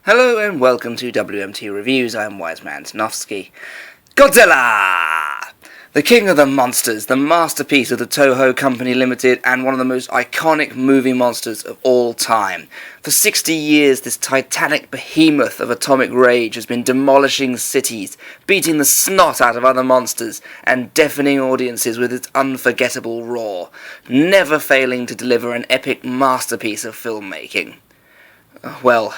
Hello and welcome to WMT Reviews. I am Wiseman Tanofsky. Godzilla! The king of the monsters, the masterpiece of the Toho Company Limited, and one of the most iconic movie monsters of all time. For 60 years, this titanic behemoth of atomic rage has been demolishing cities, beating the snot out of other monsters, and deafening audiences with its unforgettable roar, never failing to deliver an epic masterpiece of filmmaking. Well,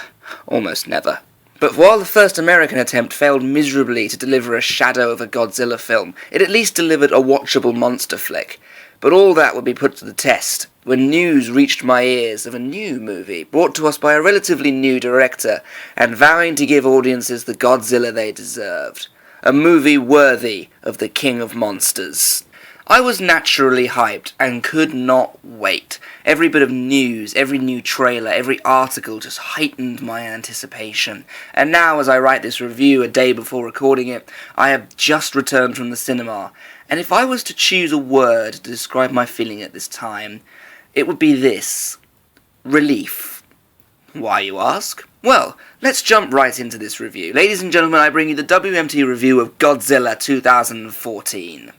almost never. But while the first American attempt failed miserably to deliver a shadow of a Godzilla film, it at least delivered a watchable monster flick. But all that would be put to the test when news reached my ears of a new movie brought to us by a relatively new director and vowing to give audiences the Godzilla they deserved. A movie worthy of the King of Monsters. I was naturally hyped and could not wait. Every bit of news, every new trailer, every article just heightened my anticipation. And now, as I write this review a day before recording it, I have just returned from the cinema. And if I was to choose a word to describe my feeling at this time, it would be this: relief. Why, you ask? Well, let's jump right into this review. Ladies and gentlemen, I bring you the WMT review of Godzilla 2014.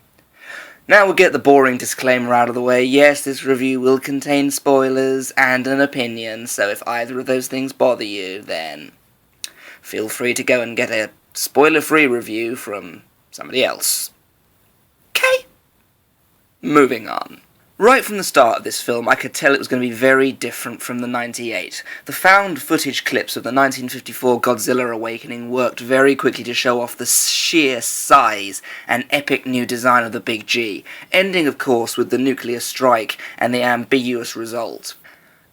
Now we'll get the boring disclaimer out of the way. Yes, this review will contain spoilers and an opinion, so if either of those things bother you, then feel free to go and get a spoiler-free review from somebody else. Okay? Moving on. Right from the start of this film, I could tell it was going to be very different from the 98. The found footage clips of the 1954 Godzilla Awakening worked very quickly to show off the sheer size and epic new design of the Big G, ending of course with the nuclear strike and the ambiguous result.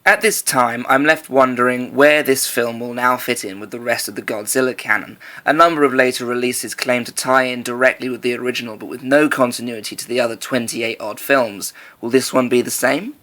At this time, I'm left wondering where this film will now fit in with the rest of the Godzilla canon. A number of later releases claim to tie in directly with the original, but with no continuity to the other 28-odd films. Will this one be the same?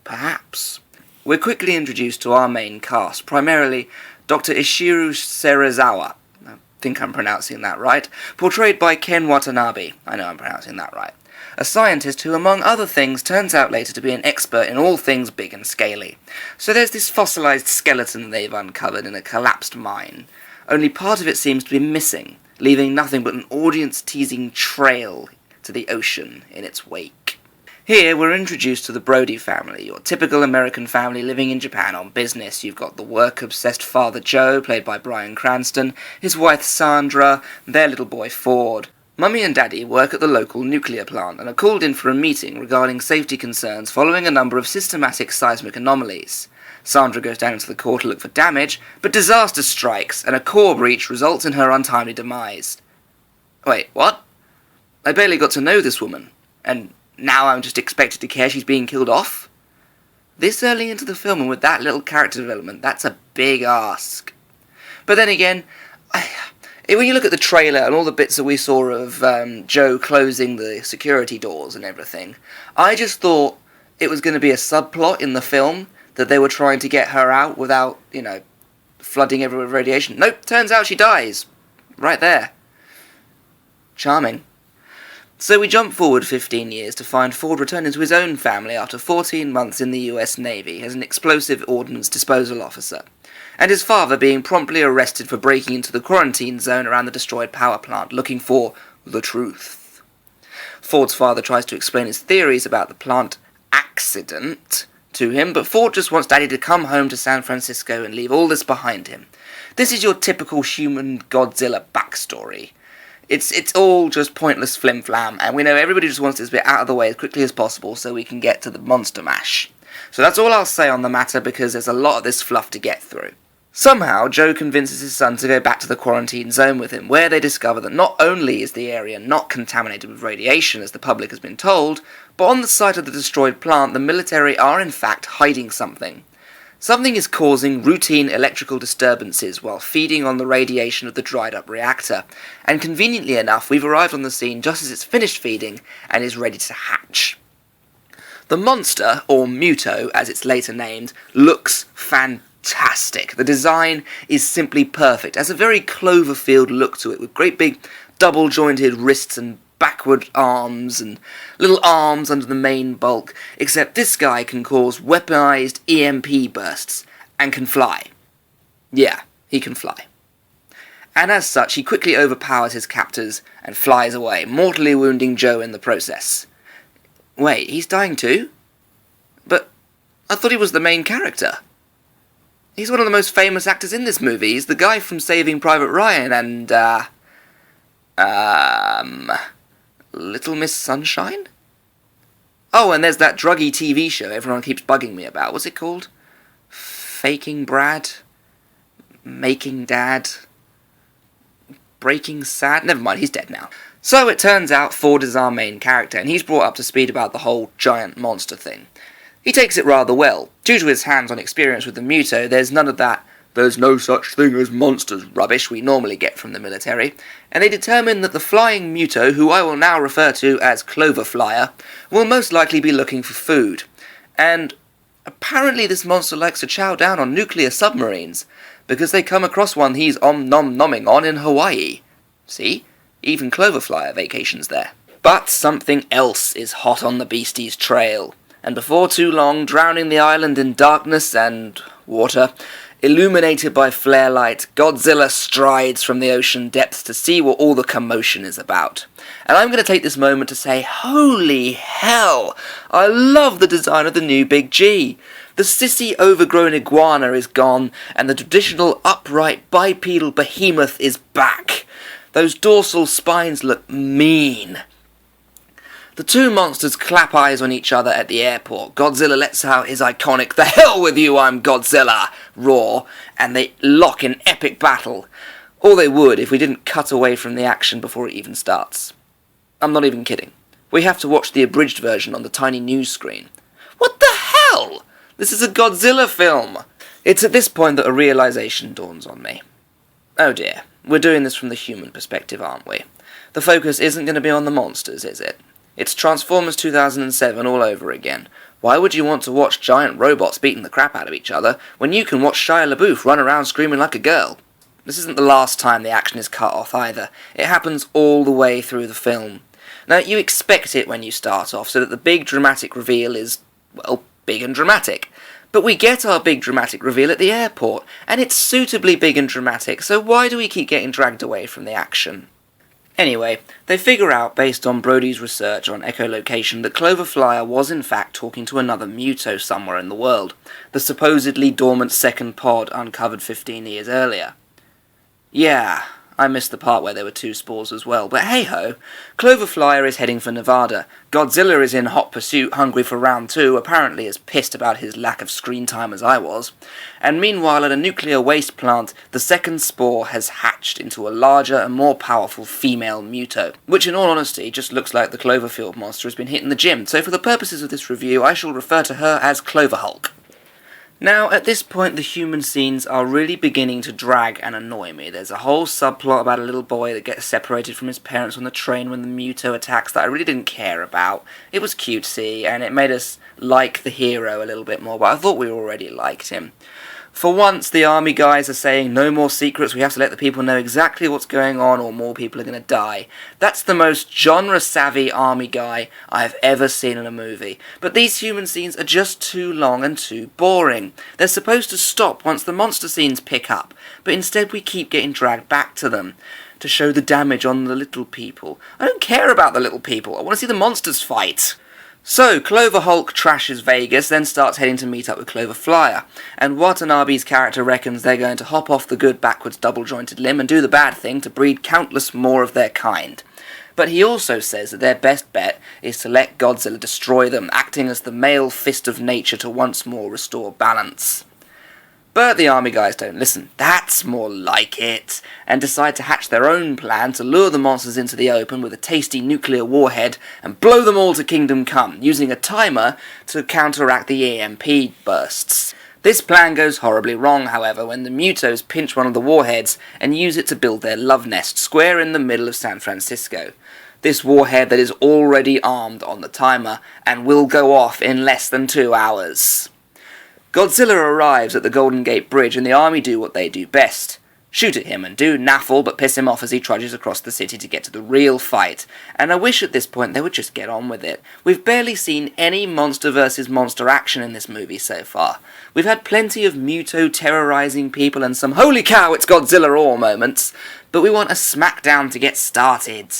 Perhaps. We're quickly introduced to our main cast, primarily Dr. Ishiru Serizawa. I think I'm pronouncing that right. Portrayed by Ken Watanabe. I know I'm pronouncing that right. A scientist who, among other things, turns out later to be an expert in all things big and scaly. So there's this fossilized skeleton they've uncovered in a collapsed mine. Only part of it seems to be missing, leaving nothing but an audience-teasing trail to the ocean in its wake. Here we're introduced to the Brody family, your typical American family living in Japan on business. You've got the work-obsessed father Joe, played by Bryan Cranston, his wife Sandra, their little boy Ford. Mummy and Daddy work at the local nuclear plant and are called in for a meeting regarding safety concerns following a number of systematic seismic anomalies. Sandra goes down into the core to look for damage, but disaster strikes and a core breach results in her untimely demise. Wait, what? I barely got to know this woman, and now I'm just expected to care she's being killed off? This early into the film and with that little character development, that's a big ask. But then again, when you look at the trailer and all the bits that we saw of Joe closing the security doors and everything, I just thought it was going to be a subplot in the film that they were trying to get her out without, flooding everywhere with radiation. Nope, turns out she dies. Right there. Charming. So we jump forward 15 years to find Ford returning to his own family after 14 months in the US Navy as an explosive ordnance disposal officer, and his father being promptly arrested for breaking into the quarantine zone around the destroyed power plant, looking for the truth. Ford's father tries to explain his theories about the plant accident to him, but Ford just wants Daddy to come home to San Francisco and leave all this behind him. This is your typical human Godzilla backstory. It's all just pointless flim-flam, and we know everybody just wants this bit out of the way as quickly as possible so we can get to the monster mash. So that's all I'll say on the matter, because there's a lot of this fluff to get through. Somehow, Joe convinces his son to go back to the quarantine zone with him, where they discover that not only is the area not contaminated with radiation, as the public has been told, but on the site of the destroyed plant, the military are in fact hiding something. Something is causing routine electrical disturbances while feeding on the radiation of the dried-up reactor, and conveniently enough, we've arrived on the scene just as it's finished feeding and is ready to hatch. The monster, or Muto as it's later named, looks fantastic. The design is simply perfect. It has a very Cloverfield look to it, with great big double-jointed wrists and backward arms and little arms under the main bulk, except this guy can cause weaponized EMP bursts and can fly. Yeah, he can fly. And as such, he quickly overpowers his captors and flies away, mortally wounding Joe in the process. Wait, he's dying too? But I thought he was the main character. He's one of the most famous actors in this movie. He's the guy from Saving Private Ryan and, Little Miss Sunshine? Oh, and there's that druggy TV show everyone keeps bugging me about. What's it called? Faking Brad? Making Dad? Breaking Sad? Never mind, he's dead now. So it turns out Ford is our main character, and he's brought up to speed about the whole giant monster thing. He takes it rather well. Due to his hands-on experience with the Muto, there's none of that "there's no such thing as monsters" rubbish we normally get from the military, and they determine that the flying Muto, who I will now refer to as Clover Flyer, will most likely be looking for food. And apparently this monster likes to chow down on nuclear submarines, because they come across one he's nom-nomming on in Hawaii. See? Even Clover Flyer vacations there. But something else is hot on the beastie's trail, and before too long, drowning the island in darkness and water, illuminated by flare light, Godzilla strides from the ocean depths to see what all the commotion is about. And I'm going to take this moment to say, holy hell, I love the design of the new Big G. The sissy overgrown iguana is gone, and the traditional upright bipedal behemoth is back. Those dorsal spines look mean. The two monsters clap eyes on each other at the airport. Godzilla lets out his iconic "The hell with you, I'm Godzilla" roar, and they lock in epic battle. Or they would if we didn't cut away from the action before it even starts. I'm not even kidding. We have to watch the abridged version on the tiny news screen. What the hell? This is a Godzilla film! It's at this point that a realization dawns on me. Oh dear, we're doing this from the human perspective, aren't we? The focus isn't going to be on the monsters, is it? It's Transformers 2007 all over again. Why would you want to watch giant robots beating the crap out of each other when you can watch Shia LaBeouf run around screaming like a girl? This isn't the last time the action is cut off either. It happens all the way through the film. Now, you expect it when you start off, so that the big dramatic reveal is, well, big and dramatic. But we get our big dramatic reveal at the airport, and it's suitably big and dramatic, so why do we keep getting dragged away from the action? Anyway, they figure out, based on Brody's research on echolocation, that Clover Flyer was in fact talking to another Muto somewhere in the world, the supposedly dormant second pod uncovered 15 years earlier. Yeah, I missed the part where there were two spores as well, but hey-ho, Clover Flyer is heading for Nevada, Godzilla is in hot pursuit, hungry for round 2, apparently as pissed about his lack of screen time as I was, and meanwhile at a nuclear waste plant, the second spore has hatched into a larger and more powerful female Muto, which in all honesty just looks like the Cloverfield monster has been hitting the gym, so for the purposes of this review I shall refer to her as Clover Hulk. Now, at this point, the human scenes are really beginning to drag and annoy me. There's a whole subplot about a little boy that gets separated from his parents on the train when the Muto attacks that I really didn't care about. It was cutesy, and it made us like the hero a little bit more, but I thought we already liked him. For once, the army guys are saying, no more secrets, we have to let the people know exactly what's going on or more people are going to die. That's the most genre-savvy army guy I've ever seen in a movie. But these human scenes are just too long and too boring. They're supposed to stop once the monster scenes pick up, but instead we keep getting dragged back to them to show the damage on the little people. I don't care about the little people, I want to see the monsters fight. So, Clover Hulk trashes Vegas, then starts heading to meet up with Clover Flyer, and Watanabe's character reckons they're going to hop off the good backwards double-jointed limb and do the bad thing to breed countless more of their kind. But he also says that their best bet is to let Godzilla destroy them, acting as the male fist of nature to once more restore balance. But the army guys don't listen. That's more like it, and decide to hatch their own plan to lure the monsters into the open with a tasty nuclear warhead and blow them all to Kingdom Come, using a timer to counteract the EMP bursts. This plan goes horribly wrong, however, when the Mutos pinch one of the warheads and use it to build their love nest square in the middle of San Francisco. This warhead that is already armed on the timer and will go off in less than 2 hours. Godzilla arrives at the Golden Gate Bridge and the army do what they do best. shoot at him and do naff all but piss him off as he trudges across the city to get to the real fight, and I wish at this point they would just get on with it. We've barely seen any monster versus monster action in this movie so far. We've had plenty of Muto terrorising people and some holy cow it's Godzilla all moments, but we want a smackdown to get started.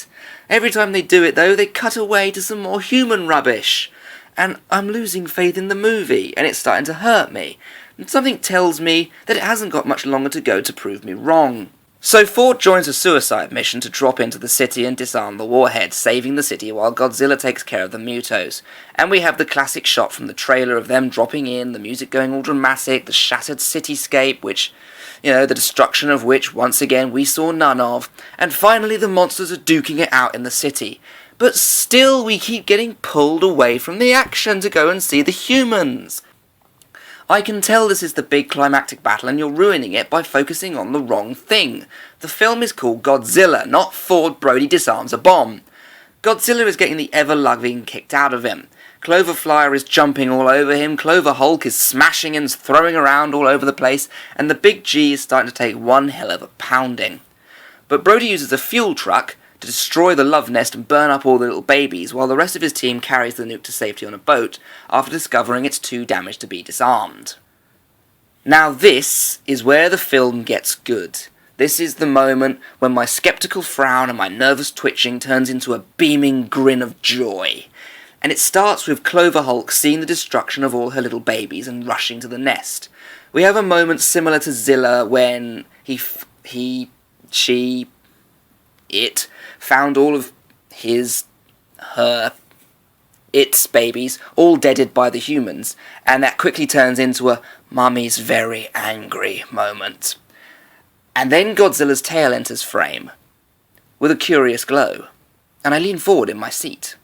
Every time they do it though, they cut away to some more human rubbish, and I'm losing faith in the movie, and it's starting to hurt me. And something tells me that it hasn't got much longer to go to prove me wrong. So Ford joins a suicide mission to drop into the city and disarm the warhead, saving the city while Godzilla takes care of the Mutos. And we have the classic shot from the trailer of them dropping in, the music going all dramatic, the shattered cityscape, which, the destruction of which, once again, we saw none of. And finally the monsters are duking it out in the city. But still we keep getting pulled away from the action to go and see the humans. I can tell this is the big climactic battle and you're ruining it by focusing on the wrong thing. The film is called Godzilla, not Ford Brody Disarms a Bomb. Godzilla is getting the ever-loving kicked out of him. Clover Flyer is jumping all over him, Clover Hulk is smashing and throwing around all over the place, and the big G is starting to take one hell of a pounding. But Brody uses a fuel truck to destroy the love nest and burn up all the little babies, while the rest of his team carries the nuke to safety on a boat, after discovering it's too damaged to be disarmed. Now this is where the film gets good. This is the moment when my sceptical frown and my nervous twitching turns into a beaming grin of joy. And it starts with Clover Hulk seeing the destruction of all her little babies and rushing to the nest. We have a moment similar to Zilla when it found all of its babies all deaded by the humans, and that quickly turns into a mummy's very angry moment. And then Godzilla's tail enters frame, with a curious glow, and I lean forward in my seat.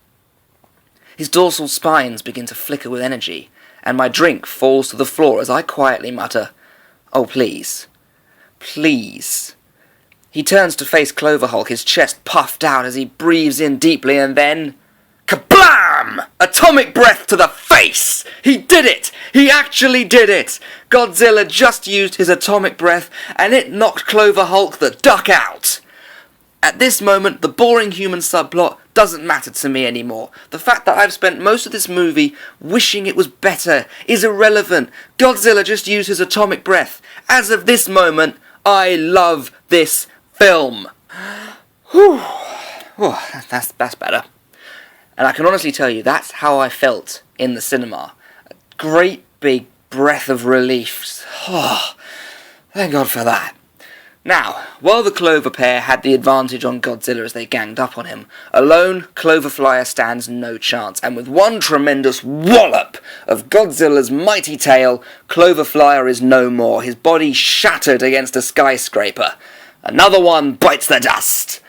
His dorsal spines begin to flicker with energy, and my drink falls to the floor as I quietly mutter, "Oh please, please." He turns to face Clover Hulk, his chest puffed out as he breathes in deeply, and then... Kablam! Atomic breath to the face! He did it! He actually did it! Godzilla just used his atomic breath, and it knocked Clover Hulk the duck out! At this moment, the boring human subplot doesn't matter to me anymore. The fact that I've spent most of this movie wishing it was better is irrelevant. Godzilla just used his atomic breath. As of this moment, I love this film. Whew. Oh, that's better. And I can honestly tell you, that's how I felt in the cinema. A great big breath of relief. Oh, thank God for that. Now, while the Clover pair had the advantage on Godzilla as they ganged up on him, alone, Clover Flyer stands no chance, and with one tremendous wallop of Godzilla's mighty tail, Clover Flyer is no more, his body shattered against a skyscraper. Another one bites the dust.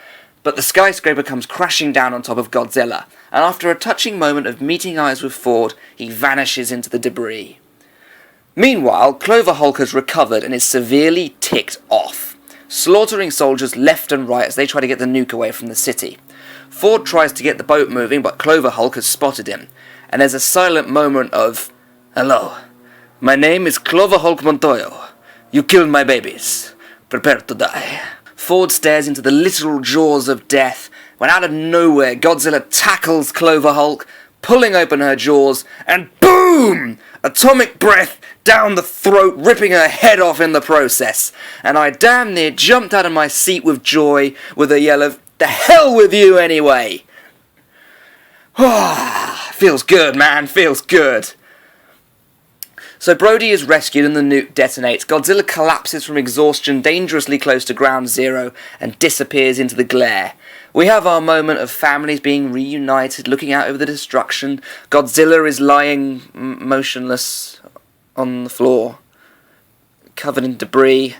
But the skyscraper comes crashing down on top of Godzilla, and after a touching moment of meeting eyes with Ford, he vanishes into the debris. Meanwhile, Clover Hulk has recovered and is severely ticked off, slaughtering soldiers left and right as they try to get the nuke away from the city. Ford tries to get the boat moving, but Clover Hulk has spotted him, and there's a silent moment of, "Hello, my name is Clover Hulk Montoyo. You killed my babies. Prepare to die." Ford stares into the literal jaws of death, when out of nowhere Godzilla tackles Clover Hulk, pulling open her jaws, and boom! Atomic breath down the throat, ripping her head off in the process. And I damn near jumped out of my seat with joy, with a yell of, "The hell with you anyway!" Feels good, man, feels good. So Brody is rescued and the nuke detonates. Godzilla collapses from exhaustion dangerously close to ground zero and disappears into the glare. We have our moment of families being reunited, looking out over the destruction. Godzilla is lying motionless on the floor, covered in debris.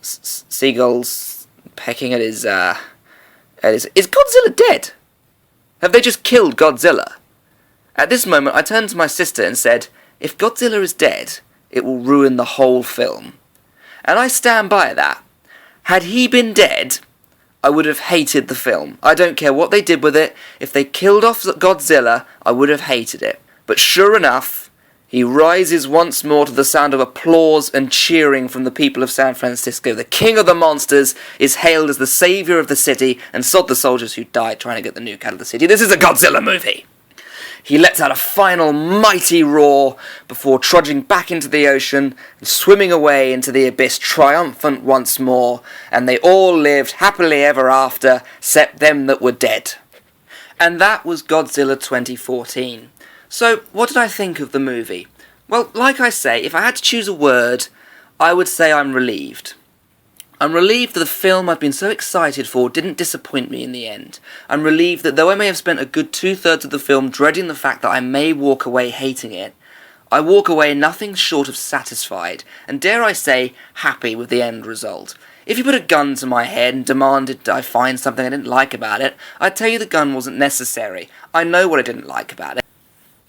Seagulls pecking at his... Is Godzilla dead? Have they just killed Godzilla? At this moment, I turned to my sister and said, "If Godzilla is dead, it will ruin the whole film." And I stand by that. Had he been dead, I would have hated the film. I don't care what they did with it. If they killed off Godzilla, I would have hated it. But sure enough, He rises once more to the sound of applause and cheering from the people of San Francisco. The king of the monsters is hailed as the saviour of the city, and sod the soldiers who died trying to get the nuke out of the city. This is a Godzilla movie! He lets out a final mighty roar before trudging back into the ocean and swimming away into the abyss, triumphant once more, and they all lived happily ever after, except them that were dead. And that was Godzilla 2014. So, what did I think of the movie? Well, like I say, if I had to choose a word, I would say I'm relieved. I'm relieved that the film I've been so excited for didn't disappoint me in the end. I'm relieved that though I may have spent a good 2/3 of the film dreading the fact that I may walk away hating it, I walk away nothing short of satisfied, and dare I say, happy with the end result. If you put a gun to my head and demanded I find something I didn't like about it, I'd tell you the gun wasn't necessary. I know what I didn't like about it.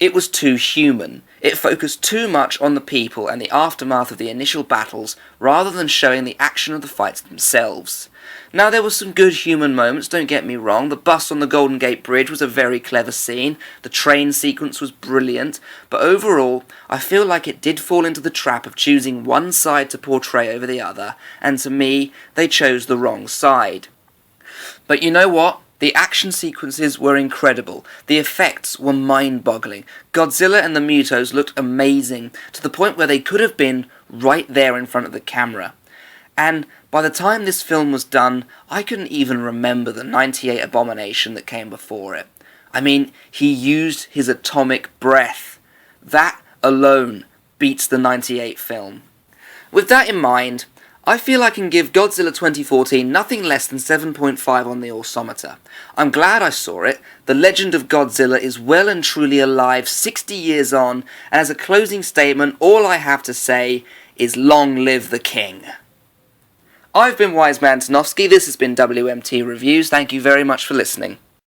It was too human. It focused too much on the people and the aftermath of the initial battles, rather than showing the action of the fights themselves. Now, there were some good human moments, don't get me wrong. The bus on the Golden Gate Bridge was a very clever scene, the train sequence was brilliant, but overall, I feel like it did fall into the trap of choosing one side to portray over the other, and to me, they chose the wrong side. But you know what? The action sequences were incredible. The effects were mind-boggling. Godzilla and the Mutos looked amazing, to the point where they could have been right there in front of the camera. And by the time this film was done, I couldn't even remember the 98 abomination that came before it. I mean, he used his atomic breath. That alone beats the 98 film. With that in mind, I feel I can give Godzilla 2014 nothing less than 7.5 on the Orsometer. I'm glad I saw it. The legend of Godzilla is well and truly alive 60 years on, and as a closing statement, all I have to say is long live the king. I've been Wise Man Tanofsky, this has been WMT Reviews, thank you very much for listening.